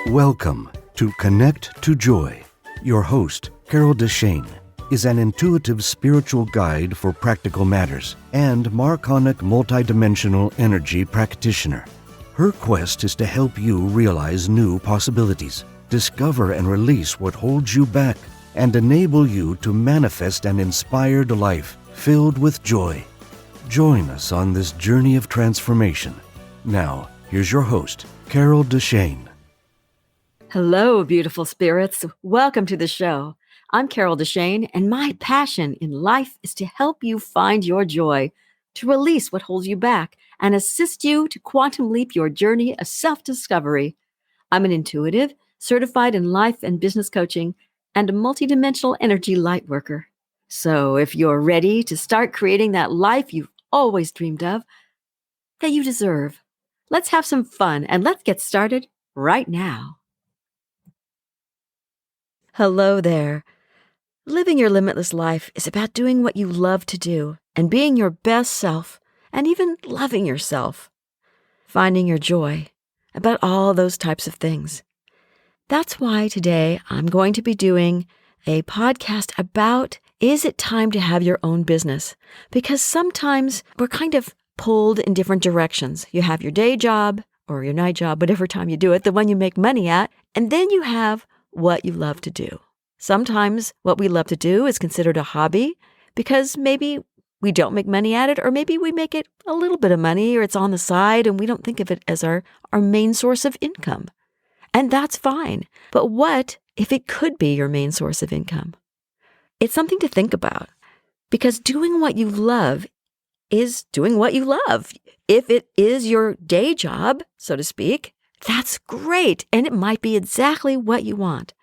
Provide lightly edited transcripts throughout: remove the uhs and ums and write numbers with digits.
Welcome to Connect to Joy. Your host, Carol DeChaine, is an intuitive spiritual guide for practical matters and Marconic multidimensional energy practitioner. Her quest is to help you realize new possibilities, discover and release what holds you back, and enable you to manifest an inspired life filled with joy. Join us on this journey of transformation. Now, here's your host, Carol DeChaine. Hello, beautiful spirits. Welcome to the show. I'm Carol DeChaine, and my passion in life is to help you find your joy, to release what holds you back, and assist you to quantum leap your journey of self-discovery. I'm an intuitive, certified in life and business coaching, and a multidimensional energy light worker. So if you're ready to start creating that life you've always dreamed of, that you deserve, let's have some fun and let's get started right now. Hello there. Living your limitless life is about doing what you love to do and being your best self and even loving yourself. Finding your joy, about all those types of things. That's why today I'm going to be doing a podcast about, is it time to have your own business? Because sometimes we're kind of pulled in different directions. You have your day job or your night job, whatever time you do it, the one you make money at, and then you have what you love to do. Sometimes what we love to do is considered a hobby because maybe we don't make money at it, or maybe we make it a little bit of money or it's on the side and we don't think of it as our main source of income. And that's fine. But what if it could be your main source of income? It's something to think about because doing what you love is doing what you love. If it is your day job, so to speak, that's great, and it might be exactly what you want.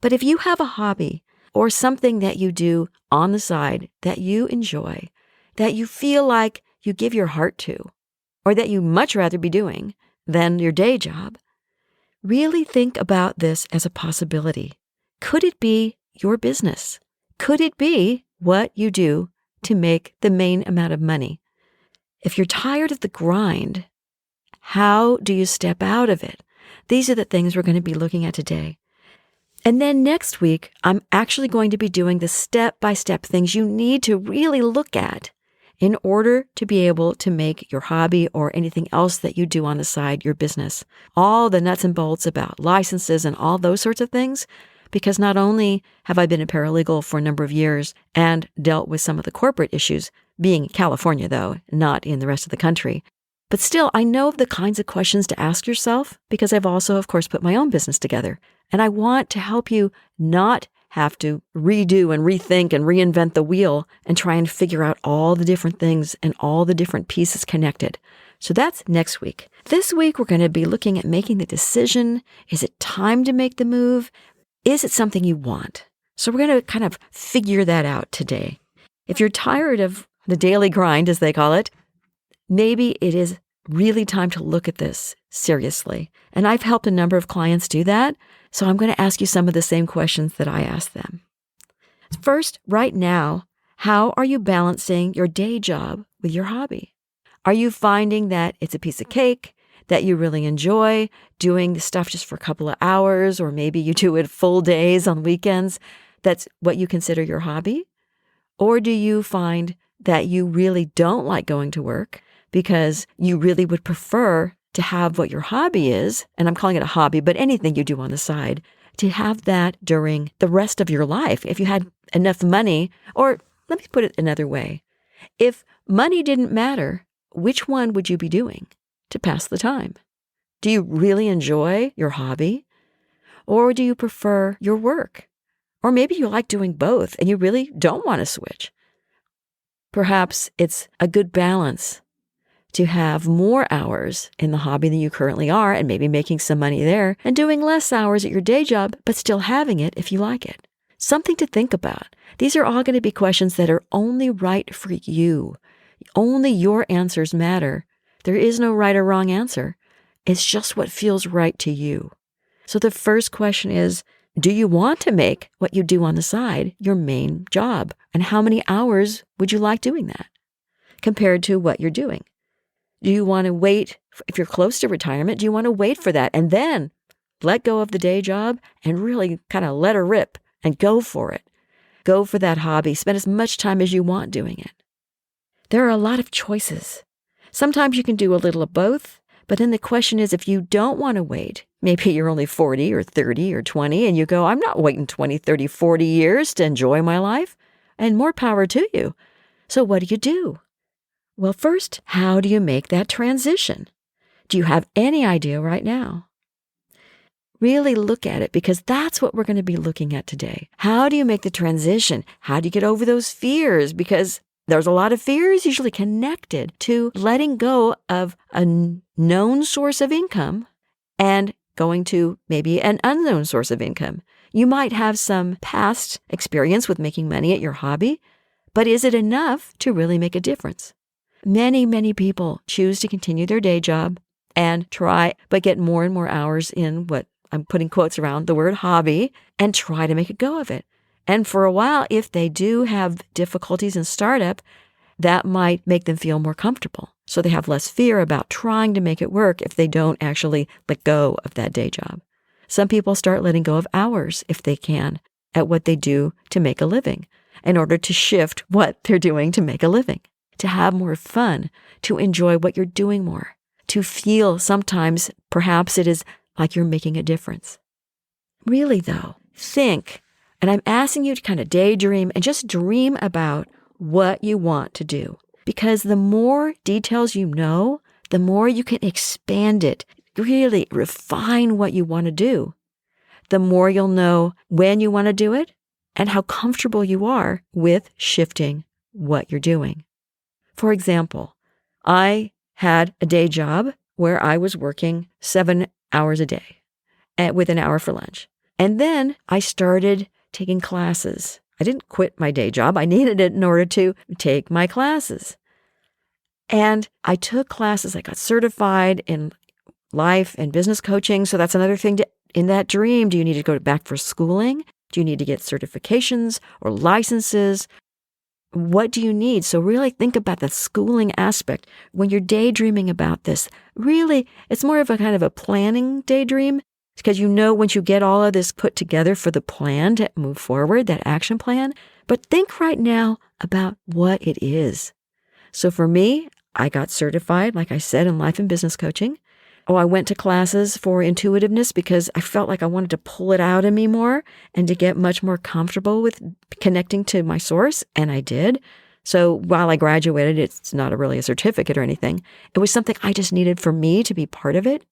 But if you have a hobby or something that you do on the side that you enjoy, that you feel like you give your heart to, or that you much rather be doing than your day job, really think about this as a possibility. Could it be your business? Could it be what you do to make the main amount of money? If you're tired of the grind, how do you step out of it? These are the things we're going to be looking at today. And then next week, I'm actually going to be doing the step-by-step things you need to really look at in order to be able to make your hobby or anything else that you do on the side your business. All the nuts and bolts about licenses and all those sorts of things, because not only have I been a paralegal for a number of years and dealt with some of the corporate issues, being in California though, not in the rest of the country, but still, I know the kinds of questions to ask yourself because I've also, of course, put my own business together. And I want to help you not have to redo and rethink and reinvent the wheel and try and figure out all the different things and all the different pieces connected. So that's next week. This week, we're going to be looking at making the decision. Is it time to make the move? Is it something you want? So we're going to kind of figure that out today. If you're tired of the daily grind, as they call it, maybe it is really time to look at this seriously. And I've helped a number of clients do that, so I'm going to ask you some of the same questions that I asked them. First, right now, how are you balancing your day job with your hobby? Are you finding that it's a piece of cake, that you really enjoy doing the stuff just for a couple of hours, or maybe you do it full days on weekends? That's what you consider your hobby? Or do you find that you really don't like going to work because you really would prefer to have what your hobby is, and I'm calling it a hobby, but anything you do on the side, to have that during the rest of your life? If you had enough money, or let me put it another way, if money didn't matter, which one would you be doing to pass the time? Do you really enjoy your hobby? Or do you prefer your work? Or maybe you like doing both and you really don't want to switch. Perhaps it's a good balance to have more hours in the hobby than you currently are and maybe making some money there and doing less hours at your day job, but still having it if you like it. Something to think about. These are all going to be questions that are only right for you. Only your answers matter. There is no right or wrong answer. It's just what feels right to you. So the first question is, do you want to make what you do on the side your main job? And how many hours would you like doing that compared to what you're doing? Do you want to wait, if you're close to retirement, do you want to wait for that and then let go of the day job and really kind of let her rip and go for it. Go for that hobby. Spend as much time as you want doing it. There are a lot of choices. Sometimes you can do a little of both, but then the question is, if you don't want to wait, maybe you're only 40 or 30 or 20 and you go, I'm not waiting 20, 30, 40 years to enjoy my life, and more power to you. So what do you do? Well, first, how do you make that transition? Do you have any idea right now? Really look at it, because that's what we're going to be looking at today. How do you make the transition? How do you get over those fears? Because there's a lot of fears usually connected to letting go of a known source of income and going to maybe an unknown source of income. You might have some past experience with making money at your hobby, but is it enough to really make a difference? Many, many people choose to continue their day job and try, but get more and more hours in what I'm putting quotes around the word hobby, and try to make a go of it. And for a while, if they do have difficulties in startup, that might make them feel more comfortable. So they have less fear about trying to make it work if they don't actually let go of that day job. Some people start letting go of hours, if they can, at what they do to make a living, in order to shift what they're doing to make a living, to have more fun, to enjoy what you're doing more, to feel sometimes perhaps it is like you're making a difference. Really, though, think, and I'm asking you to kind of daydream and just dream about what you want to do. Because the more details you know, the more you can expand it, really refine what you want to do. The more you'll know when you want to do it and how comfortable you are with shifting what you're doing. For example, I had a day job where I was working 7 hours a day with an hour for lunch. And then I started taking classes. I didn't quit my day job. I needed it in order to take my classes. And I took classes. I got certified in life and business coaching. So that's another thing in that dream. Do you need to go back for schooling? Do you need to get certifications or licenses? What do you need? So really think about the schooling aspect. When you're daydreaming about this, really, it's more of a kind of a planning daydream, because you know once you get all of this put together for the plan to move forward, that action plan. But think right now about what it is. So for me, I got certified, like I said, in life and business coaching. Oh, I went to classes for intuitiveness because I felt like I wanted to pull it out of me more and to get much more comfortable with connecting to my source, and I did. So while I graduated, it's not really a certificate or anything. It was something I just needed for me to be part of it.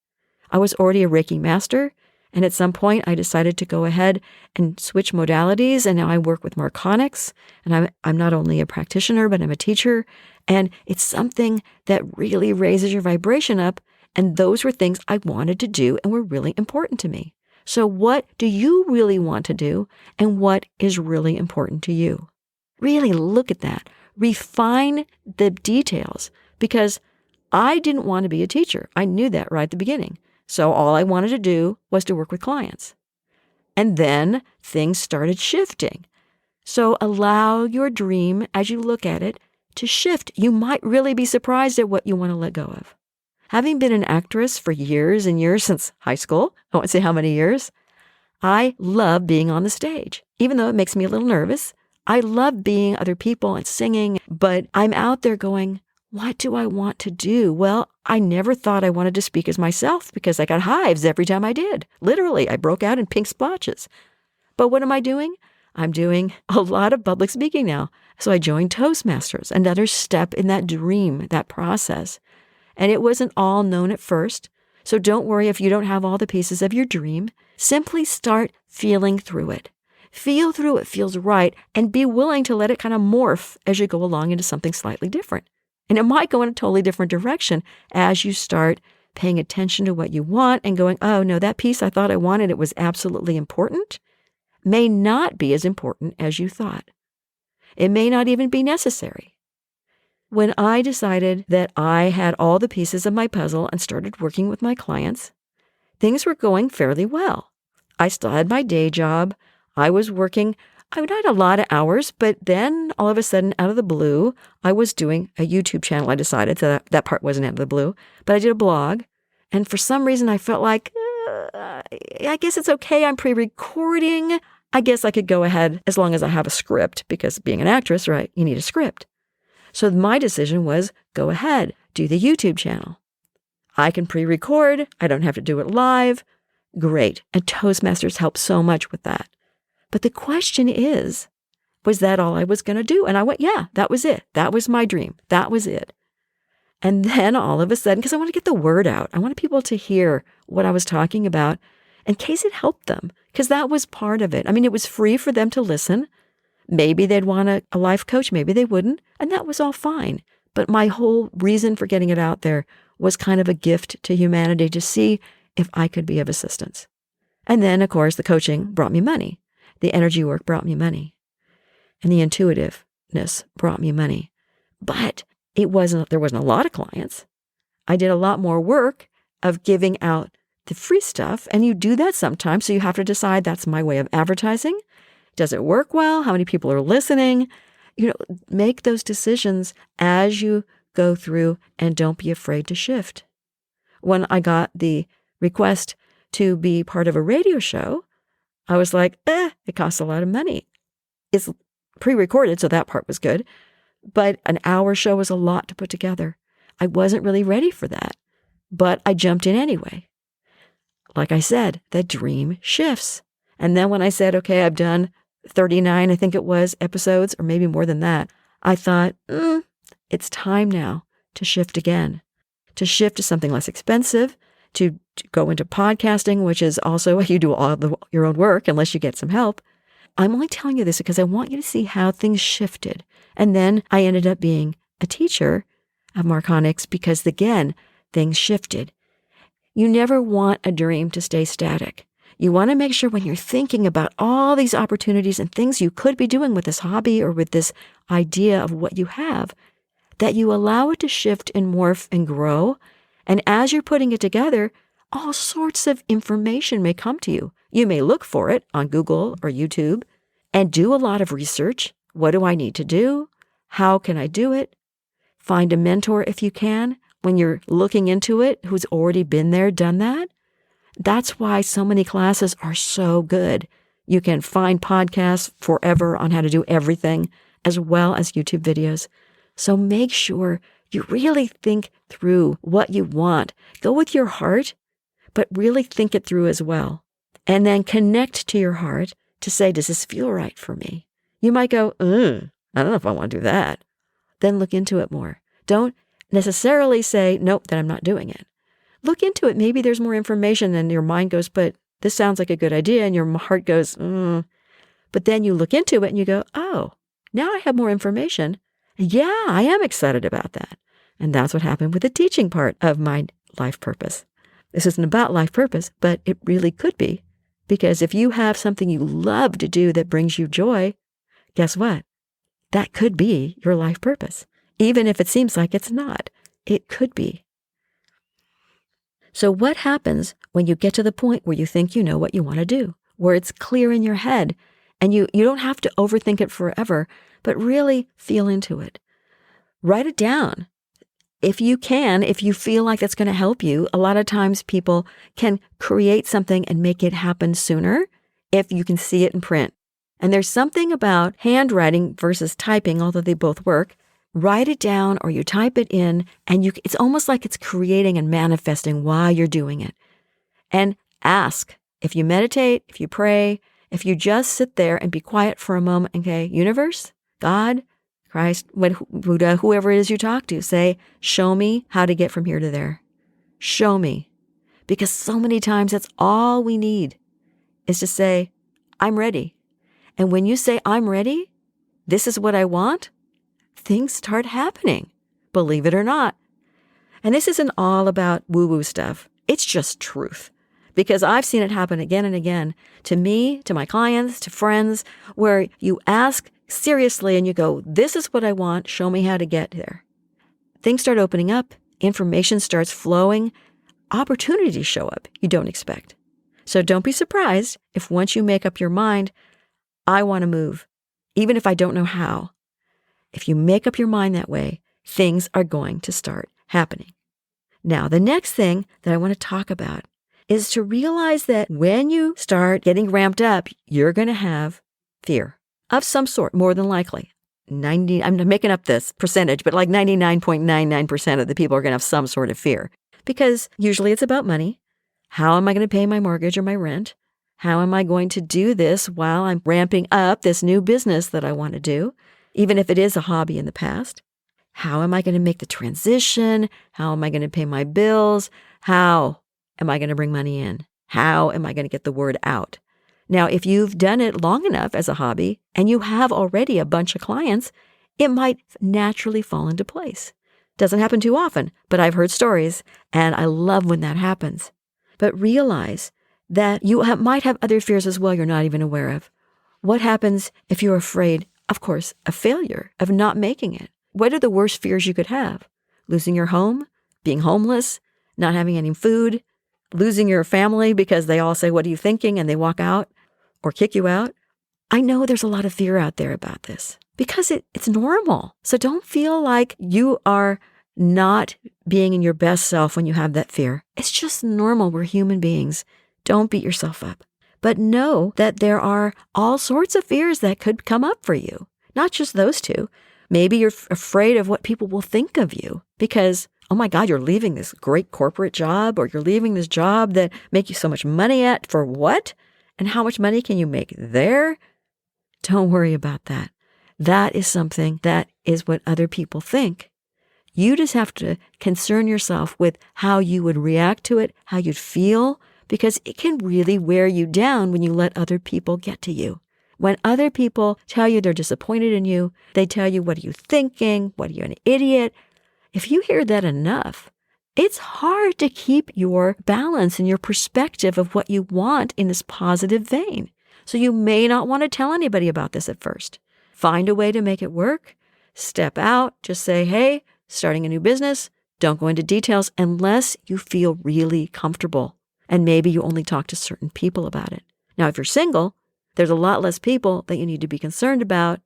I was already a Reiki master, and at some point I decided to go ahead and switch modalities, and now I work with Marconics, and I'm not only a practitioner, but I'm a teacher, and it's something that really raises your vibration up. And those were things I wanted to do and were really important to me. So what do you really want to do, and what is really important to you? Really look at that. Refine the details, because I didn't want to be a teacher. I knew that right at the beginning. So all I wanted to do was to work with clients. And then things started shifting. So allow your dream, as you look at it, to shift. You might really be surprised at what you want to let go of. Having been an actress for years and years, since high school, I won't say how many years, I love being on the stage. Even though it makes me a little nervous, I love being other people and singing, but I'm out there going, what do I want to do? Well, I never thought I wanted to speak as myself because I got hives every time I did. Literally, I broke out in pink splotches. But what am I doing? I'm doing a lot of public speaking now. So I joined Toastmasters, another step in that dream, that process. And it wasn't all known at first. So don't worry if you don't have all the pieces of your dream. Simply start feeling through it. Feel through what feels right, and be willing to let it kind of morph as you go along into something slightly different. And it might go in a totally different direction as you start paying attention to what you want and going, oh no, that piece I thought I wanted, it was absolutely important, may not be as important as you thought. It may not even be necessary. When I decided that I had all the pieces of my puzzle and started working with my clients, things were going fairly well. I still had my day job. I was working, I had a lot of hours, but then all of a sudden, out of the blue, I was doing a YouTube channel. I decided that part wasn't out of the blue, but I did a blog. And for some reason, I felt like I guess it's okay. I'm pre-recording. I guess I could go ahead as long as I have a script, because being an actress, right, you need a script. So my decision was, go ahead, do the YouTube channel. I can pre-record. I don't have to do it live. Great. And Toastmasters helped so much with that. But the question is, was that all I was going to do? And I went, yeah, that was it. That was my dream. That was it. And then all of a sudden, because I want to get the word out, I wanted people to hear what I was talking about in case it helped them, because that was part of it. I mean, it was free for them to listen. Maybe they'd want a life coach, maybe they wouldn't, and that was all fine. But my whole reason for getting it out there was kind of a gift to humanity to see if I could be of assistance. And then, of course, the coaching brought me money. The energy work brought me money. And the intuitiveness brought me money. But there wasn't a lot of clients. I did a lot more work of giving out the free stuff. And you do that sometimes. So you have to decide, that's my way of advertising. Does it work well? How many people are listening? Make those decisions as you go through, and don't be afraid to shift. When I got the request to be part of a radio show, I was like, it costs a lot of money. It's pre-recorded, so that part was good. But an hour show was a lot to put together. I wasn't really ready for that, but I jumped in anyway. Like I said, the dream shifts. And then when I said, okay, I've done 39, I think it was, episodes, or maybe more than that, I thought, it's time now to shift again, to shift to something less expensive, to go into podcasting, which is also, you do all your own work unless you get some help. I'm only telling you this because I want you to see how things shifted. And then I ended up being a teacher of Marconics because, again, things shifted. You never want a dream to stay static. You want to make sure when you're thinking about all these opportunities and things you could be doing with this hobby or with this idea of what you have, that you allow it to shift and morph and grow. And as you're putting it together, all sorts of information may come to you. You may look for it on Google or YouTube and do a lot of research. What do I need to do? How can I do it? Find a mentor if you can, when you're looking into it, who's already been there, done that. That's why so many classes are so good. You can find podcasts forever on how to do everything, as well as YouTube videos. So make sure you really think through what you want. Go with your heart, but really think it through as well. And then connect to your heart to say, does this feel right for me? You might go, I don't know if I want to do that. Then look into it more. Don't necessarily say, nope, then I'm not doing it. Look into it. Maybe there's more information and your mind goes, but this sounds like a good idea. And your heart goes, But then you look into it and you go, oh, now I have more information. Yeah, I am excited about that. And that's what happened with the teaching part of my life purpose. This isn't about life purpose, but it really could be. Because if you have something you love to do that brings you joy, guess what? That could be your life purpose. Even if it seems like it's not, it could be. So what happens when you get to the point where you think you know what you want to do, where it's clear in your head, and you don't have to overthink it forever, but really feel into it? Write it down. If you can, if you feel like that's going to help you, a lot of times people can create something and make it happen sooner if you can see it in print. And there's something about handwriting versus typing, although they both work. Write it down or you type it in, and it's almost like it's creating and manifesting while you're doing it. And ask. If you meditate, if you pray, if you just sit there and be quiet for a moment, okay, universe, God, Christ, Buddha, whoever it is you talk to, say, show me how to get from here to there. Show me. Because so many times that's all we need is to say, I'm ready. And when you say, I'm ready, this is what I want, things start happening, believe it or not. And this isn't all about woo-woo stuff. It's just truth. Because I've seen it happen again and again to me, to my clients, to friends, where you ask seriously and you go, this is what I want, show me how to get there. Things start opening up, information starts flowing, opportunities show up you don't expect. So don't be surprised if once you make up your mind, I want to move, even if I don't know how. If you make up your mind that way, things are going to start happening. Now, the next thing that I want to talk about is to realize that when you start getting ramped up, you're going to have fear of some sort, more than likely. I'm making up this percentage, but like 99.99% of the people are going to have some sort of fear, because usually it's about money. How am I going to pay my mortgage or my rent? How am I going to do this while I'm ramping up this new business that I want to do, even if it is a hobby in the past? How am I going to make the transition? How am I going to pay my bills? How am I going to bring money in? How am I going to get the word out? Now, if you've done it long enough as a hobby and you have already a bunch of clients, it might naturally fall into place. Doesn't happen too often, but I've heard stories, and I love when that happens. But realize that you might have other fears as well you're not even aware of. What happens if you're afraid, of course, of failure, of not making it? What are the worst fears you could have? Losing your home, being homeless, not having any food, losing your family because they all say, "What are you thinking?" and they walk out or kick you out. I know there's a lot of fear out there about this because it's normal. So don't feel like you are not being in your best self when you have that fear. It's just normal. We're human beings. Don't beat yourself up. But know that there are all sorts of fears that could come up for you, not just those two. Maybe you're afraid of what people will think of you because, oh my God, you're leaving this great corporate job, or you're leaving this job that make you so much money at, for what? And how much money can you make there? Don't worry about that. That is something that is what other people think. You just have to concern yourself with how you would react to it, how you'd feel, because it can really wear you down when you let other people get to you. When other people tell you they're disappointed in you, they tell you, "What are you thinking? What are you, an idiot?" If you hear that enough, it's hard to keep your balance and your perspective of what you want in this positive vein. So you may not want to tell anybody about this at first. Find a way to make it work. Step out. Just say, "Hey, starting a new business." Don't go into details unless you feel really comfortable. And maybe you only talk to certain people about it. Now, if you're single, there's a lot less people that you need to be concerned about.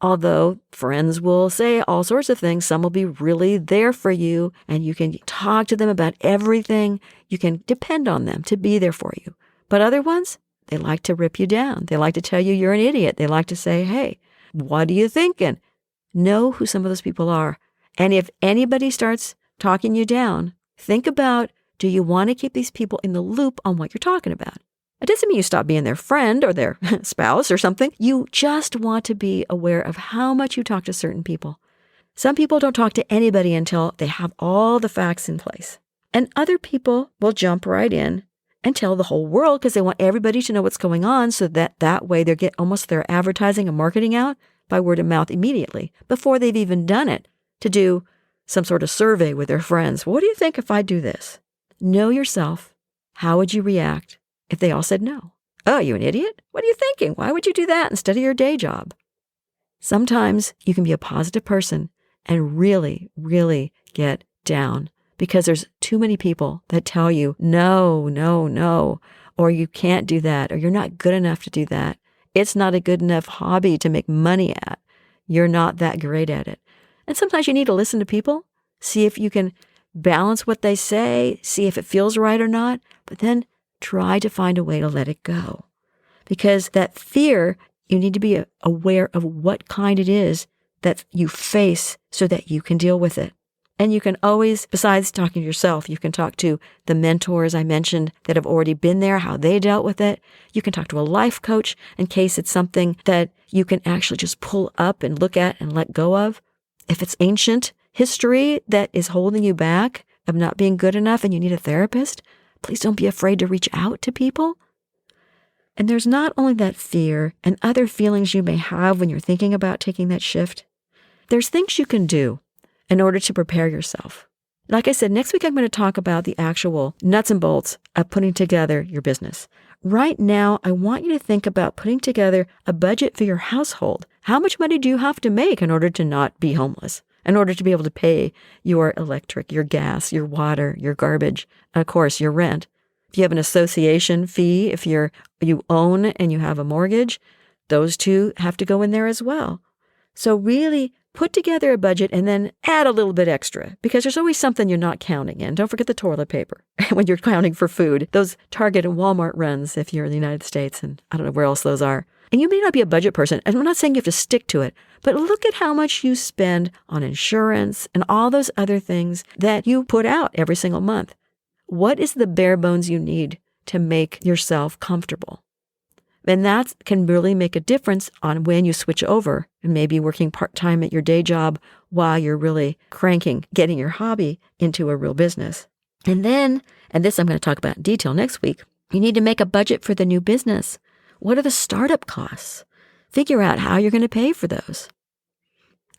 Although friends will say all sorts of things, some will be really there for you, and you can talk to them about everything. You can depend on them to be there for you. But other ones, they like to rip you down. They like to tell you you're an idiot. They like to say, "Hey, what are you thinking?" Know who some of those people are. And if anybody starts talking you down, think about, do you want to keep these people in the loop on what you're talking about? It doesn't mean you stop being their friend or their spouse or something. You just want to be aware of how much you talk to certain people. Some people don't talk to anybody until they have all the facts in place. And other people will jump right in and tell the whole world because they want everybody to know what's going on, so that way they get almost their advertising and marketing out by word of mouth immediately before they've even done it, to do some sort of survey with their friends. "What do you think if I do this?" Know yourself. How would you react if they all said no? "Oh, you an idiot? What are you thinking? Why would you do that instead of your day job?" Sometimes you can be a positive person and really, really get down because there's too many people that tell you, "No, no, no," or "You can't do that," or "You're not good enough to do that. It's not a good enough hobby to make money at. You're not that great at it." And sometimes you need to listen to people, see if you can balance what they say, see if it feels right or not, but then try to find a way to let it go. Because that fear, you need to be aware of what kind it is that you face so that you can deal with it. And you can always, besides talking to yourself, you can talk to the mentors I mentioned that have already been there, how they dealt with it. You can talk to a life coach in case it's something that you can actually just pull up and look at and let go of. If it's ancient history that is holding you back of not being good enough and you need a therapist, please don't be afraid to reach out to people. And there's not only that fear and other feelings you may have when you're thinking about taking that shift. There's things you can do in order to prepare yourself. Like I said, next week I'm going to talk about the actual nuts and bolts of putting together your business. Right now, I want you to think about putting together a budget for your household. How much money do you have to make in order to not be homeless? In order to be able to pay your electric, your gas, your water, your garbage, of course, your rent. If you have an association fee, if you own and you have a mortgage, those two have to go in there as well. So really put together a budget and then add a little bit extra because there's always something you're not counting in. Don't forget the toilet paper when you're counting for food. Those Target and Walmart runs if you're in the United States, and I don't know where else those are. And you may not be a budget person, and I'm not saying you have to stick to it, but look at how much you spend on insurance and all those other things that you put out every single month. What is the bare bones you need to make yourself comfortable? And that can really make a difference on when you switch over and maybe working part-time at your day job while you're really cranking, getting your hobby into a real business. And then, and this I'm going to talk about in detail next week, you need to make a budget for the new business. What are the startup costs? Figure out how you're going to pay for those.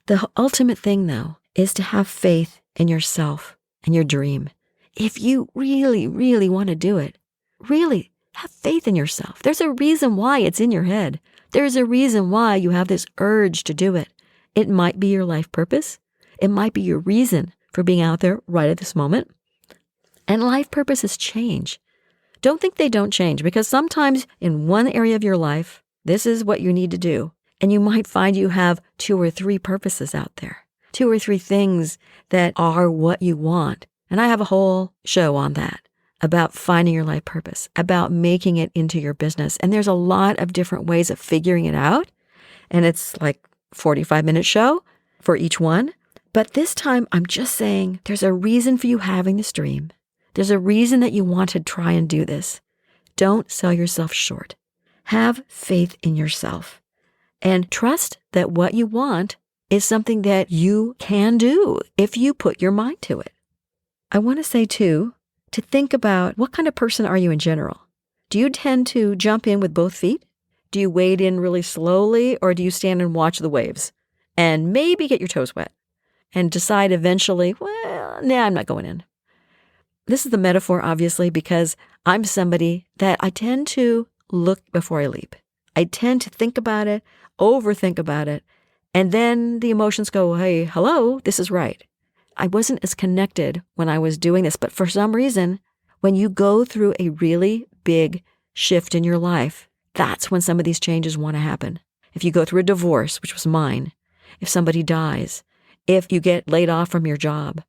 The ultimate thing, though, is to have faith in yourself and your dream. If you really, really want to do it, really have faith in yourself. There's a reason why it's in your head. There's a reason why you have this urge to do it. It might be your life purpose. It might be your reason for being out there right at this moment. And life purposes change. Don't think they don't change, because sometimes in one area of your life, this is what you need to do. And you might find you have 2 or 3 purposes out there, 2 or 3 things that are what you want. And I have a whole show on that, about finding your life purpose, about making it into your business. And there's a lot of different ways of figuring it out. And it's like a 45-minute show for each one. But this time, I'm just saying there's a reason for you having this dream. There's a reason that you want to try and do this. Don't sell yourself short. Have faith in yourself and trust that what you want is something that you can do if you put your mind to it. I want to say, too, to think about what kind of person are you in general? Do you tend to jump in with both feet? Do you wade in really slowly, or do you stand and watch the waves and maybe get your toes wet and decide eventually, well, nah, I'm not going in? This is the metaphor, obviously, because I'm somebody that I tend to look before I leap. I tend to think about it, overthink about it, and then the emotions go, hey, hello, this is right. I wasn't as connected when I was doing this, but for some reason, when you go through a really big shift in your life, that's when some of these changes want to happen. If you go through a divorce, which was mine, if somebody dies, if you get laid off from your job,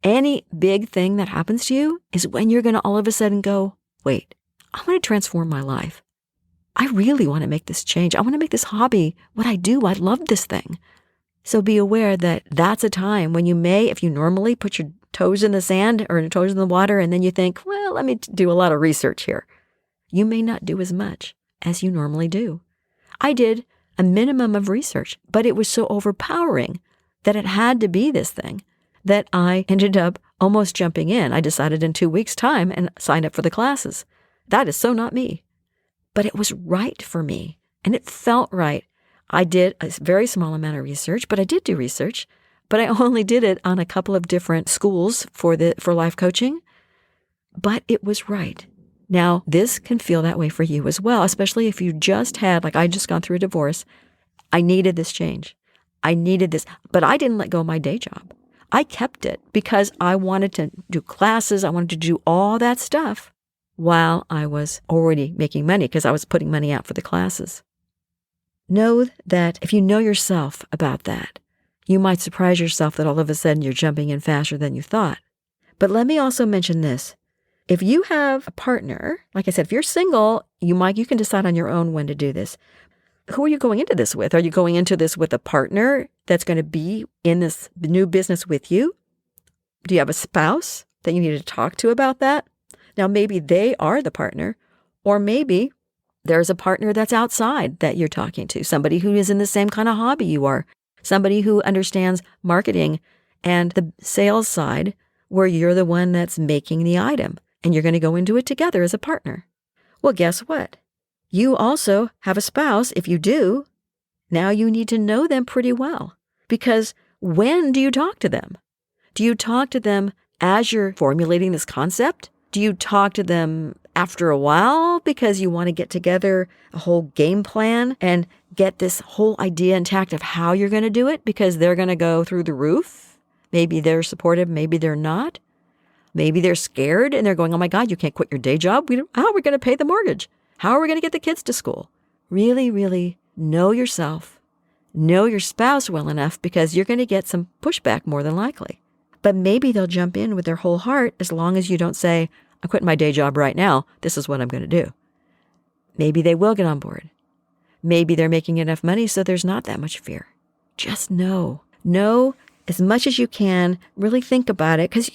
any big thing that happens to you is when you're going to all of a sudden go, wait, I want to transform my life. I really want to make this change. I want to make this hobby what I do. I love this thing. So be aware that that's a time when you may, if you normally put your toes in the sand or your toes in the water, and then you think, well, let me do a lot of research here. You may not do as much as you normally do. I did a minimum of research, but it was so overpowering that it had to be this thing that I ended up almost jumping in. I decided in 2 weeks' time and signed up for the classes. That is so not me. But it was right for me, and it felt right. I did a very small amount of research, but I did do research, but I only did it on a couple of different schools for life coaching, but it was right. Now, this can feel that way for you as well, especially if you just had, like I just gone through a divorce. I needed this change. I needed this, but I didn't let go of my day job. I kept it because I wanted to do classes. I wanted to do all that stuff while I was already making money because I was putting money out for the classes. Know that if you know yourself about that, you might surprise yourself that all of a sudden you're jumping in faster than you thought. But let me also mention this. If you have a partner, like I said, if you're single, you can decide on your own when to do this. Who are you going into this with? Are you going into this with a partner that's going to be in this new business with you? Do you have a spouse that you need to talk to about that? Now, maybe they are the partner, or maybe there's a partner that's outside that you're talking to, somebody who is in the same kind of hobby you are, somebody who understands marketing and the sales side where you're the one that's making the item and you're going to go into it together as a partner. Well, guess what? You also have a spouse. If you do, now you need to know them pretty well, because when do you talk to them? Do you talk to them as you're formulating this concept? Do you talk to them after a while because you want to get together a whole game plan and get this whole idea intact of how you're going to do it because they're going to go through the roof? Maybe they're supportive, maybe they're not. Maybe they're scared and they're going, oh my God, you can't quit your day job. How are we going to pay the mortgage? How are we going to get the kids to school? Really, really know yourself. know your spouse well enough because you're going to get some pushback more than likely. But maybe they'll jump in with their whole heart as long as you don't say, I'm quitting my day job right now. This is what I'm going to do. Maybe they will get on board. Maybe they're making enough money so there's not that much fear. Just know. Know as much as you can. Really think about it, because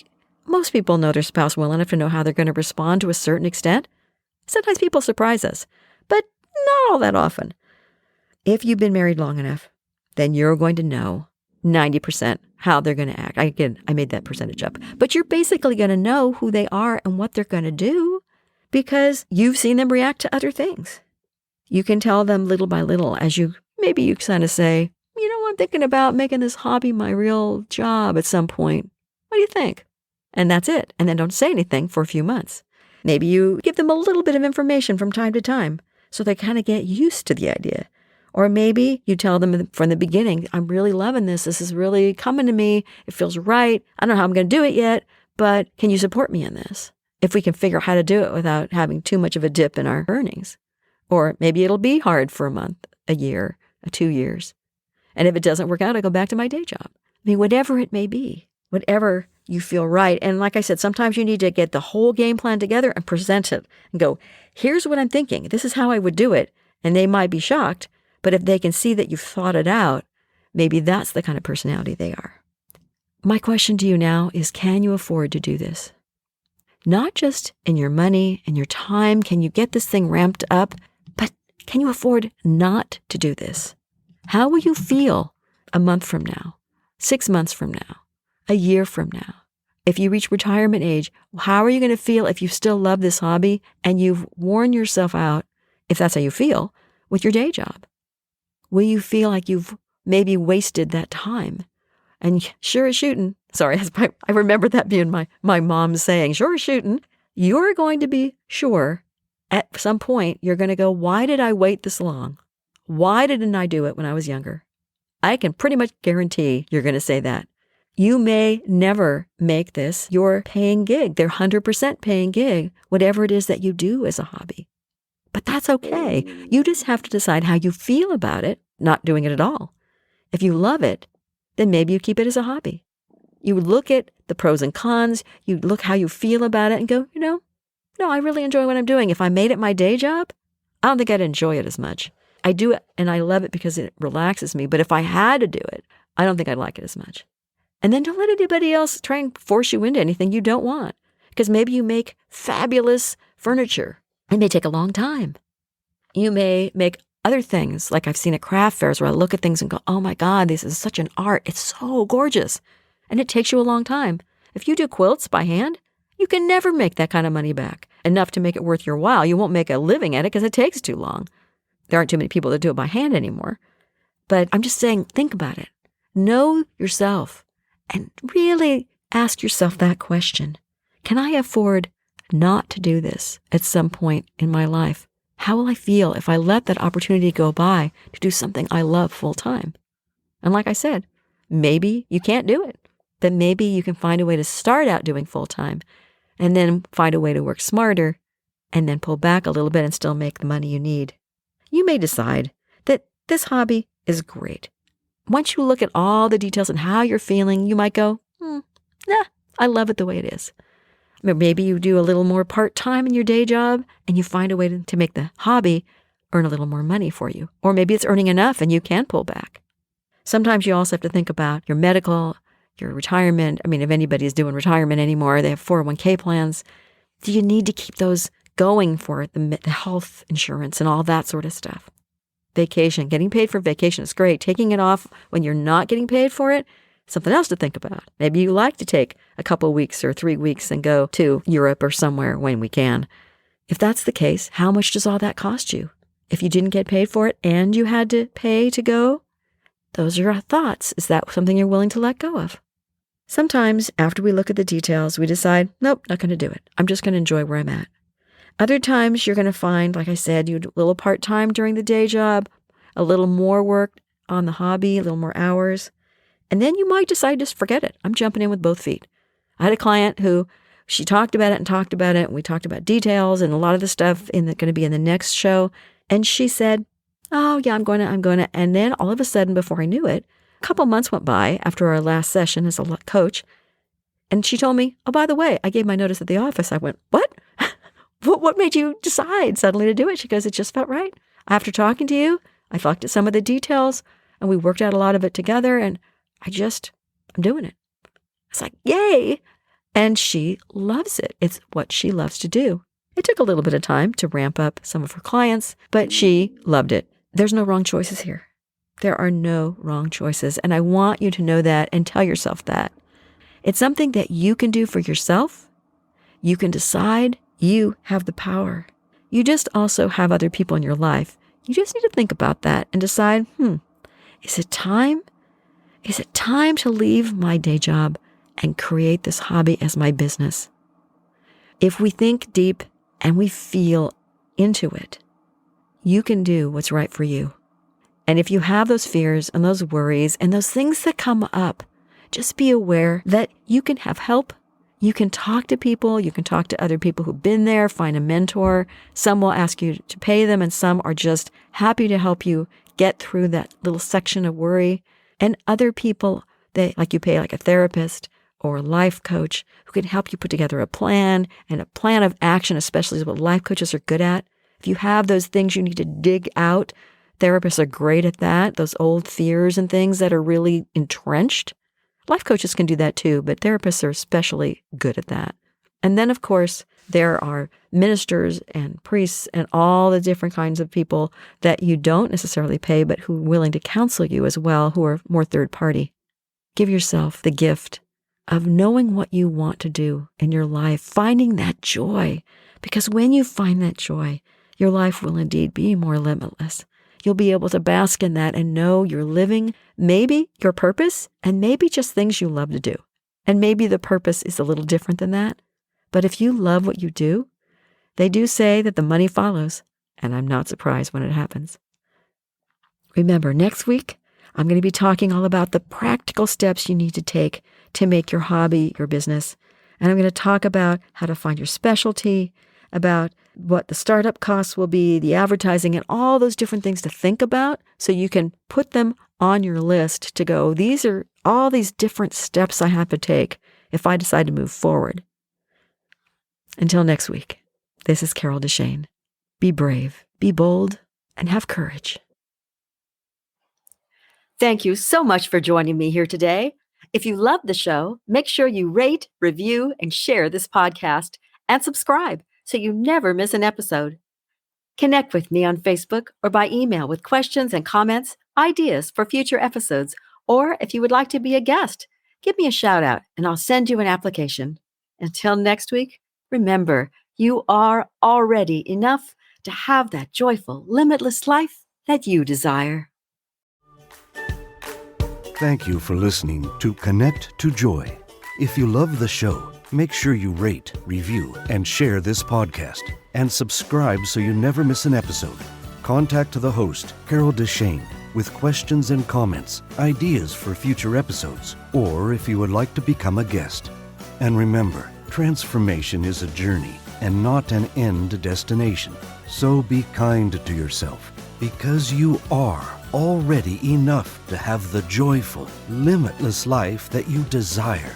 most people know their spouse well enough to know how they're going to respond to a certain extent. Sometimes people surprise us, but not all that often. If you've been married long enough, then you're going to know 90% how they're going to act. I made that percentage up. But you're basically going to know who they are and what they're going to do because you've seen them react to other things. You can tell them little by little as you kind of say, I'm thinking about making this hobby my real job at some point. What do you think? And that's it. And then don't say anything for a few months. Maybe you give them a little bit of information from time to time so they kind of get used to the idea. Or maybe you tell them from the beginning, I'm really loving this. This is really coming to me. It feels right. I don't know how I'm going to do it yet, but can you support me in this? If we can figure out how to do it without having too much of a dip in our earnings. Or maybe it'll be hard for a month, a year, 2 years. And if it doesn't work out, I go back to my day job. Whatever it may be, whatever you feel right. And like I said, sometimes you need to get the whole game plan together and present it and go, here's what I'm thinking. This is how I would do it. And they might be shocked. But if they can see that you've thought it out, maybe that's the kind of personality they are. My question to you now is, can you afford to do this? Not just in your money and your time, can you get this thing ramped up, but can you afford not to do this? How will you feel a month from now, 6 months from now, a year from now? If you reach retirement age, how are you going to feel if you still love this hobby and you've worn yourself out, if that's how you feel, with your day job? Will you feel like you've maybe wasted that time? And sure as shooting, I remember that being my mom saying, sure as shooting, you're going to be sure at some point you're going to go, why did I wait this long? Why didn't I do it when I was younger? I can pretty much guarantee you're going to say that. You may never make this your paying gig, their 100% paying gig, whatever it is that you do as a hobby. But that's okay. You just have to decide how you feel about it, not doing it at all. If you love it, then maybe you keep it as a hobby. You would look at the pros and cons, you look how you feel about it and go, no, I really enjoy what I'm doing. If I made it my day job, I don't think I'd enjoy it as much. I do it and I love it because it relaxes me. But if I had to do it, I don't think I'd like it as much. And then don't let anybody else try and force you into anything you don't want. Because maybe you make fabulous furniture. It may take a long time. You may make other things, like I've seen at craft fairs where I look at things and go, oh my God, this is such an art. It's so gorgeous. And it takes you a long time. If you do quilts by hand, you can never make that kind of money back. Enough to make it worth your while. You won't make a living at it because it takes too long. There aren't too many people that do it by hand anymore. But I'm just saying, think about it. Know yourself and really ask yourself that question. Can I afford not to do this at some point in my life? How will I feel if I let that opportunity go by to do something I love full time? And like I said, maybe you can't do it. Then maybe you can find a way to start out doing full time and then find a way to work smarter and then pull back a little bit and still make the money you need. You may decide that this hobby is great. Once you look at all the details and how you're feeling, you might go, I love it the way it is. Maybe you do a little more part-time in your day job and you find a way to make the hobby earn a little more money for you. Or maybe it's earning enough and you can pull back. Sometimes you also have to think about your medical, your retirement. If anybody is doing retirement anymore, they have 401k plans. Do you need to keep those going for the health insurance and all that sort of stuff? Vacation, getting paid for vacation is great. Taking it off when you're not getting paid for it, something else to think about. Maybe you like to take a couple weeks or 3 weeks and go to Europe or somewhere when we can. If that's the case, how much does all that cost you? If you didn't get paid for it and you had to pay to go, those are our thoughts. Is that something you're willing to let go of? Sometimes after we look at the details, we decide, nope, not going to do it. I'm just going to enjoy where I'm at. Other times you're going to find, like I said, you do a little part-time during the day job, a little more work on the hobby, a little more hours. And then you might decide to just forget it. I'm jumping in with both feet. I had a client who, she talked about it. And we talked about details and a lot of the stuff going to be in the next show. And she said, Oh, yeah, I'm going to. And then all of a sudden, before I knew it, a couple months went by after our last session as a coach. And she told me, oh, by the way, I gave my notice at the office. I went, what? What made you decide suddenly to do it? She goes, it just felt right. After talking to you, I looked at some of the details and we worked out a lot of it together and I'm doing it. It's like, yay. And she loves it. It's what she loves to do. It took a little bit of time to ramp up some of her clients, but she loved it. There's no wrong choices here. There are no wrong choices. And I want you to know that and tell yourself that. It's something that you can do for yourself. You can decide. You have the power. You just also have other people in your life. You just need to think about that and decide, is it time? Is it time to leave my day job and create this hobby as my business? If we think deep and we feel into it, you can do what's right for you. And if you have those fears and those worries and those things that come up, just be aware that you can have help. You can talk to people. You can talk to other people who've been there, find a mentor. Some will ask you to pay them, and some are just happy to help you get through that little section of worry. And other people, you pay like a therapist or a life coach who can help you put together a plan, and a plan of action, especially is what life coaches are good at. If you have those things you need to dig out, therapists are great at that, those old fears and things that are really entrenched. Life coaches can do that too, but therapists are especially good at that. And then, of course, there are ministers and priests and all the different kinds of people that you don't necessarily pay, but who are willing to counsel you as well, who are more third party. Give yourself the gift of knowing what you want to do in your life, finding that joy. Because when you find that joy, your life will indeed be more limitless. You'll be able to bask in that and know you're living maybe your purpose and maybe just things you love to do. And maybe the purpose is a little different than that. But if you love what you do, they do say that the money follows, and I'm not surprised when it happens. Remember, next week, I'm going to be talking all about the practical steps you need to take to make your hobby your business. And I'm going to talk about how to find your specialty, about what the startup costs will be, the advertising, and all those different things to think about so you can put them on your list to go, these are all these different steps I have to take if I decide to move forward. Until next week, this is Carol DeChaine. Be brave, be bold, and have courage. Thank you so much for joining me here today. If you loved the show, make sure you rate, review, and share this podcast, and subscribe so you never miss an episode. Connect with me on Facebook or by email with questions and comments, ideas for future episodes, or if you would like to be a guest, give me a shout out and I'll send you an application. Until next week, remember, you are already enough to have that joyful, limitless life that you desire. Thank you for listening to Connect to Joy. If you love the show, make sure you rate, review, and share this podcast. And subscribe so you never miss an episode. Contact the host, Carol DeChaine, with questions and comments, ideas for future episodes, or if you would like to become a guest. And remember, transformation is a journey and not an end destination. So be kind to yourself, because you are already enough to have the joyful, limitless life that you desire.